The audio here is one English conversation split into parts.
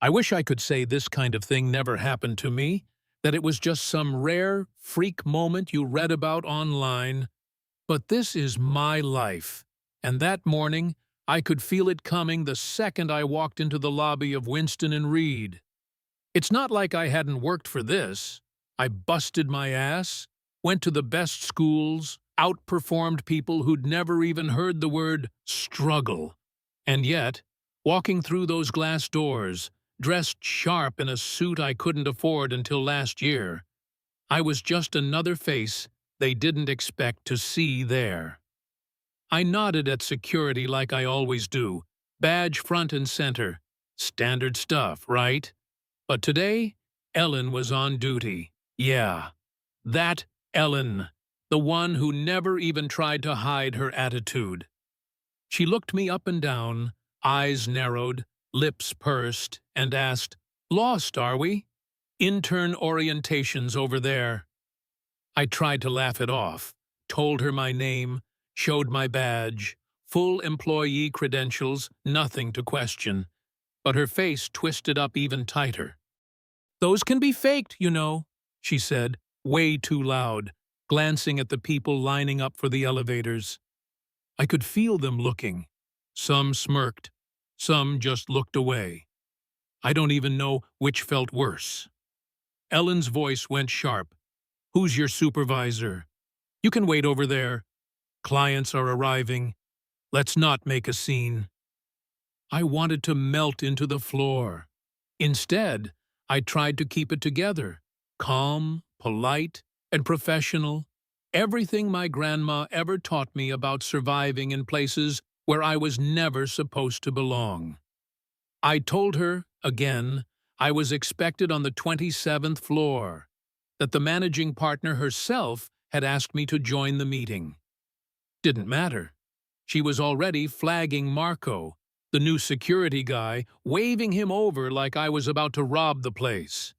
I wish I could say this kind of thing never happened to me, that it was just some rare, freak moment you read about online. But this is my life, and that morning I could feel it coming the second I walked into the lobby of Winston and Reed. It's not like I hadn't worked for this. I busted my ass, went to the best schools, outperformed people who'd never even heard the word struggle. And yet, walking through those glass doors, dressed sharp in a suit I couldn't afford until last year, I was just another face they didn't expect to see there. I nodded at security like I always do, badge front and center. Standard stuff, right? But today, Ellen was on duty. Yeah, that Ellen, the one who never even tried to hide her attitude. She looked me up and down, eyes narrowed, lips pursed, and asked, "Lost, are we? Intern orientations over there." I tried to laugh it off, told her my name, showed my badge, full employee credentials, nothing to question. But her face twisted up even tighter. "Those can be faked, you know," she said, way too loud, glancing at the people lining up for the elevators. I could feel them looking. Some smirked, some just looked away. I don't even know which felt worse. Ellen's voice went sharp. "Who's your supervisor? You can wait over there. Clients are arriving. Let's not make a scene." I wanted to melt into the floor. Instead, I tried to keep it together, calm, polite, and professional, everything my grandma ever taught me about surviving in places where I was never supposed to belong. I told her, again, I was expected on the 27th floor, that the managing partner herself had asked me to join the meeting. Didn't matter. She was already flagging Marco, the new security guy, waving him over like I was about to rob the place.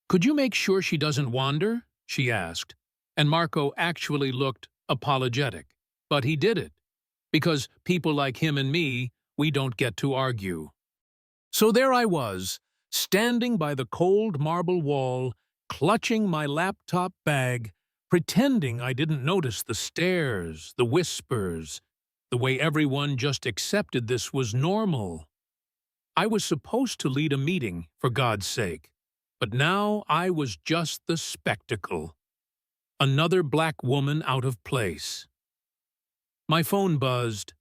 "Could you make sure she doesn't wander?" she asked, and Marco actually looked apologetic. But he did it, because people like him and me, we don't get to argue. So there I was, standing by the cold marble wall, clutching my laptop bag, pretending I didn't notice the stares, the whispers, the way everyone just accepted this was normal. I was supposed to lead a meeting, for God's sake, but now I was just the spectacle. Another black woman out of place. My phone buzzed.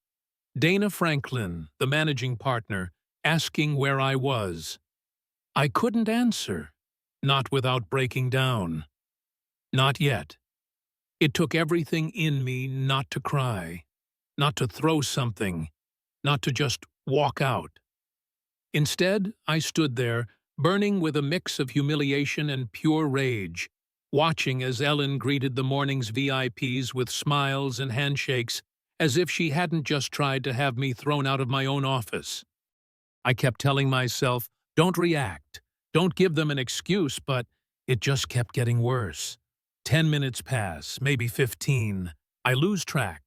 Dana Franklin, the managing partner, asking where I was. I couldn't answer, not without breaking down. Not yet. It took everything in me not to cry, not to throw something, not to just walk out. Instead, I stood there, burning with a mix of humiliation and pure rage, watching as Ellen greeted the morning's VIPs with smiles and handshakes as if she hadn't just tried to have me thrown out of my own office. I kept telling myself, don't react, don't give them an excuse, but it just kept getting worse. 10 minutes pass, maybe 15. I lose track.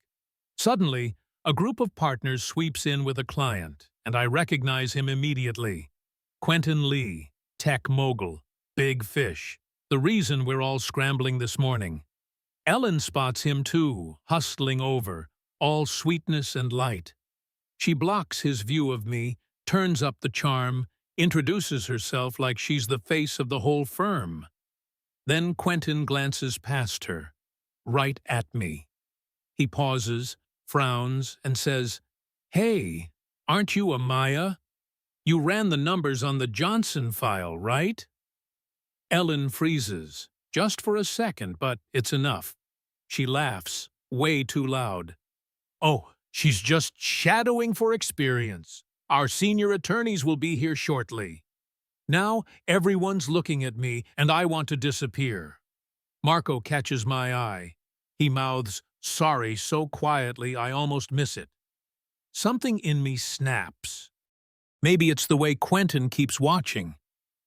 Suddenly, a group of partners sweeps in with a client, and I recognize him immediately. Quentin Lee, tech mogul, big fish, the reason we're all scrambling this morning. Ellen spots him too, hustling over, all sweetness and light. She blocks his view of me, turns up the charm, introduces herself like she's the face of the whole firm. Then Quentin glances past her, right at me. He pauses, frowns, and says, "Hey, aren't you Amaya? You ran the numbers on the Johnson file, right?" Ellen freezes, just for a second, but it's enough. She laughs, way too loud. "Oh, she's just shadowing for experience. Our senior attorneys will be here shortly." Now everyone's looking at me, and I want to disappear. Marco catches my eye. He mouths, "Sorry," so quietly I almost miss it. Something in me snaps. Maybe it's the way Quentin keeps watching,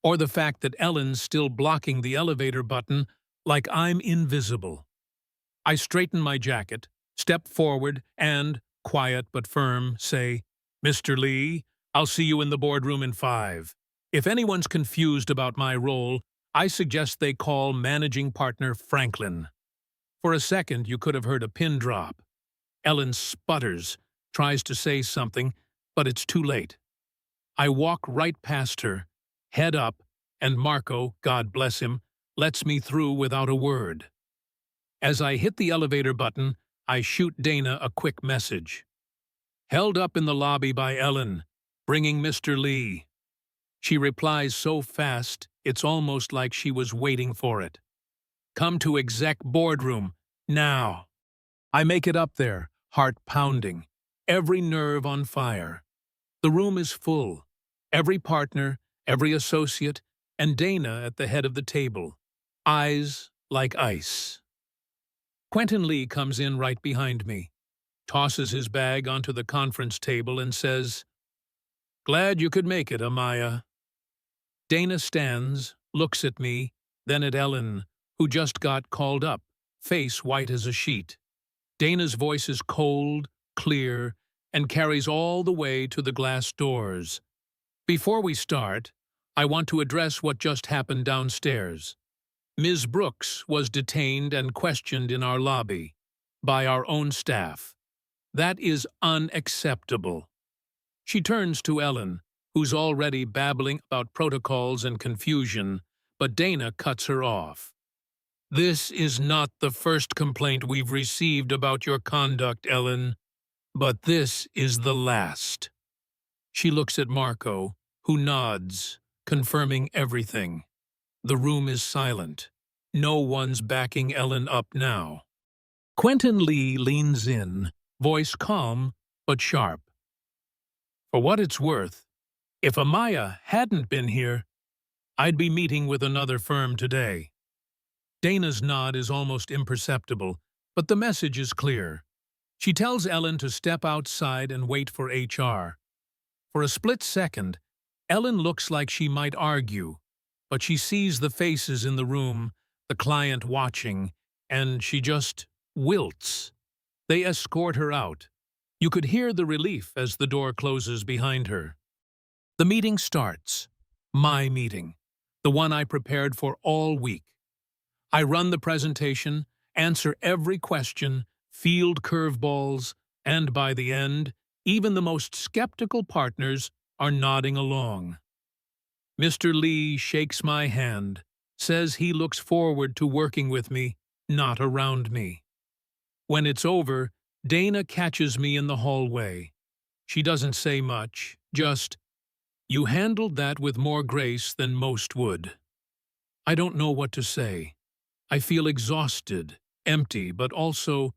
or the fact that Ellen's still blocking the elevator button like I'm invisible. I straighten my jacket, step forward, and, quiet but firm, say, "Mr. Lee, I'll see you in the boardroom in 5. If anyone's confused about my role, I suggest they call managing partner Franklin. For a second, you could have heard a pin drop. Ellen sputters, tries to say something, but it's too late. I walk right past her, head up, and Marco, God bless him, lets me through without a word. As I hit the elevator button, I shoot Dana a quick message. Held up in the lobby by Ellen, bringing Mr. Lee. She replies so fast, it's almost like she was waiting for it. Come to exec boardroom, now. I make it up there, heart pounding, every nerve on fire. The room is full, every partner, every associate, and Dana at the head of the table, eyes like ice. Quentin Lee comes in right behind me, tosses his bag onto the conference table and says, "Glad you could make it, Amaya." Dana stands, looks at me, then at Ellen, who just got called up, face white as a sheet. Dana's voice is cold, clear, and carries all the way to the glass doors. Before we start, I want to address what just happened downstairs. Ms. Brooks was detained and questioned in our lobby by our own staff. That is unacceptable. She turns to Ellen, who's already babbling about protocols and confusion, but Dana cuts her off. This is not the first complaint we've received about your conduct, Ellen, but this is the last. She looks at Marco, who nods, confirming everything. The room is silent. No one's backing Ellen up now. Quentin Lee leans in, voice calm but sharp. For what it's worth, if Amaya hadn't been here, I'd be meeting with another firm today. Dana's nod is almost imperceptible, but the message is clear. She tells Ellen to step outside and wait for HR. For a split second, Ellen looks like she might argue, but she sees the faces in the room, the client watching, and she just wilts. They escort her out. You could hear the relief as the door closes behind her. The meeting starts. My meeting. The one I prepared for all week. I run the presentation, answer every question, field curveballs, and by the end, even the most skeptical partners are nodding along. Mr. Lee shakes my hand, says he looks forward to working with me, not around me. When it's over, Dana catches me in the hallway. She doesn't say much, just, "You handled that with more grace than most would." I don't know what to say. I feel exhausted, empty, but also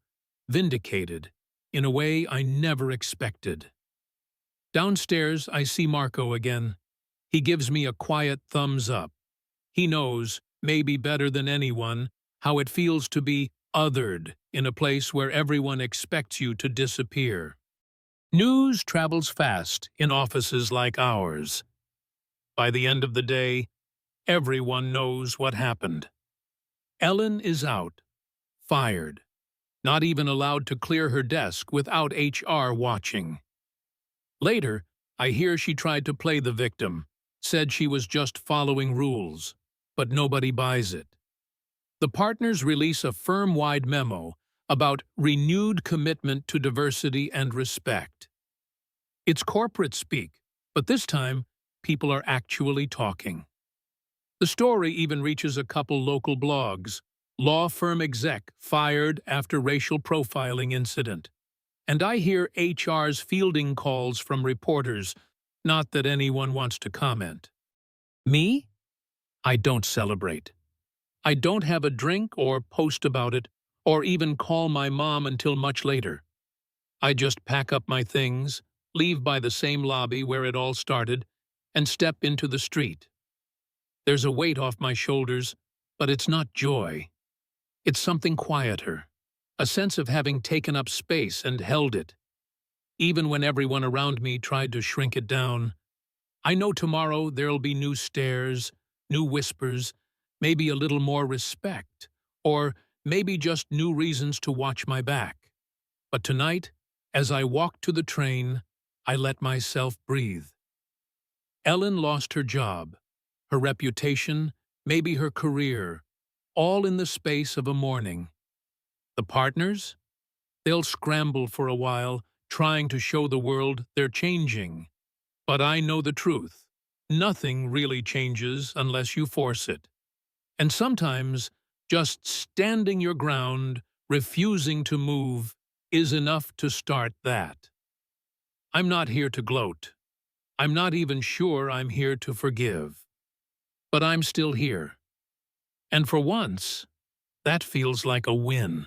vindicated, in a way I never expected. Downstairs, I see Marco again. He gives me a quiet thumbs up. He knows, maybe better than anyone, how it feels to be othered in a place where everyone expects you to disappear. News travels fast in offices like ours. By the end of the day, everyone knows what happened. Ellen is out, fired, not even allowed to clear her desk without HR watching. Later, I hear she tried to play the victim, said she was just following rules, but nobody buys it. The partners release a firm-wide memo about renewed commitment to diversity and respect. It's corporate speak, but this time, people are actually talking. The story even reaches a couple local blogs. Law firm exec fired after racial profiling incident. And I hear HR's fielding calls from reporters, not that anyone wants to comment. Me? I don't celebrate. I don't have a drink or post about it, or even call my mom until much later. I just pack up my things, leave by the same lobby where it all started, and step into the street. There's a weight off my shoulders, but it's not joy. It's something quieter, a sense of having taken up space and held it. Even when everyone around me tried to shrink it down, I know tomorrow there'll be new stares, new whispers, maybe a little more respect, or maybe just new reasons to watch my back. But tonight, as I walked to the train, I let myself breathe. Ellen lost her job, her reputation, maybe her career, all in the space of a morning. The partners? They'll scramble for a while, trying to show the world they're changing. But I know the truth. Nothing really changes unless you force it. And sometimes, just standing your ground, refusing to move, is enough to start that. I'm not here to gloat. I'm not even sure I'm here to forgive. But I'm still here. And for once, that feels like a win.